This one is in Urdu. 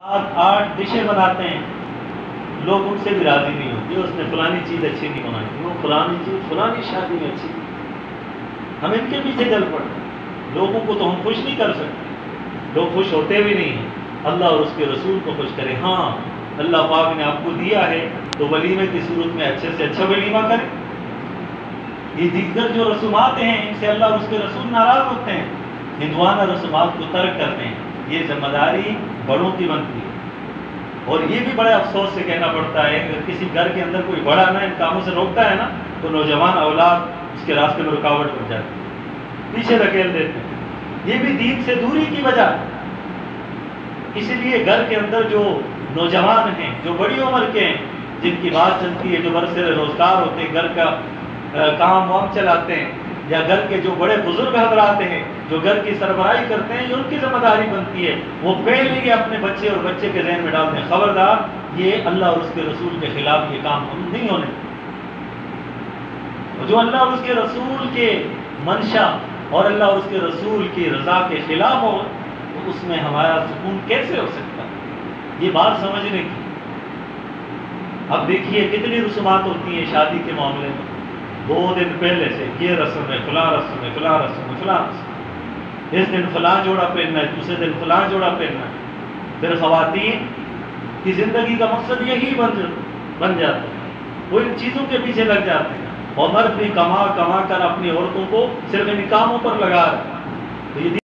آٹھ ڈشیں بناتے ہیں، لوگ ان سے بھی راضی نہیں ہوتے، اس نے فلانی چیز اچھی نہیں بنائی، وہ فلانی چیز فلانی شادی میں اچھی نہیں۔ ہم ان کے پیچھے چل پڑتے ہیں، لوگوں کو تو ہم خوش نہیں کر سکتے، لوگ خوش ہوتے بھی نہیں ہیں، اللہ اور اس کے رسول کو خوش کریں۔ ہاں، اللہ پاک نے آپ کو دیا ہے تو ولیمے کی صورت میں اچھے سے اچھا ولیمہ کریں۔ یہ دیگر جو رسومات ہیں ان سے اللہ اور اس کے رسول ناراض ہوتے ہیں، ہندوانہ رسومات کو ترک کرتے ہیں، یہ ذمہ داری بڑوں کی بنتی ہے۔ اور یہ بھی بڑے افسوس سے کہنا پڑتا ہے کہ کسی گھر کے اندر کوئی بڑا نہ ان کاموں سے روکتا ہے نا، تو نوجوان اولاد اس کے راستے میں رکاوٹ بن جاتی ہے، پیچھے دھکیل دیتے ہیں۔ یہ بھی دین سے دوری کی وجہ ہے۔ اسی لیے گھر کے اندر جو نوجوان ہیں، جو بڑی عمر کے ہیں، جن کی بات چلتی ہے، جو برسر روزگار ہوتے ہیں، گھر کا کام وام چلاتے ہیں، یا گھر کے جو بڑے بزرگ حضرات ہیں جو گھر کی سربراہی کرتے ہیں، یہ ان کی ذمہ داری بنتی ہے، وہ پہلے ہی اپنے بچے اور بچے کے ذہن میں ڈالتے ہیں خبردار یہ اللہ اور اس کے رسول کے خلاف یہ کام ہم نہیں ہونے۔ جو اللہ اور اس کے رسول کے منشا اور اللہ اور اس کے رسول کی رضا کے خلاف ہو تو اس میں ہمارا سکون کیسے ہو سکتا ہے؟ یہ بات سمجھنے کی۔ اب دیکھیے کتنی رسومات ہوتی ہیں شادی کے معاملے میں، 2 دن پہلے سے یہ رسم ہے، فلاں رسم ہے، فلاں رسم ہے، فلاں رسم، اس دن فلاں جوڑا پہننا ہے، دوسرے دن فلاں جوڑا پہننا ہے۔ پھر خواتین کی زندگی کا مقصد یہی بن جاتا ہے، وہ ان چیزوں کے پیچھے لگ جاتے ہیں، اور مرد بھی کما کما کر اپنی عورتوں کو صرف ان کاموں پر لگا رہے ہیں۔ تو یہ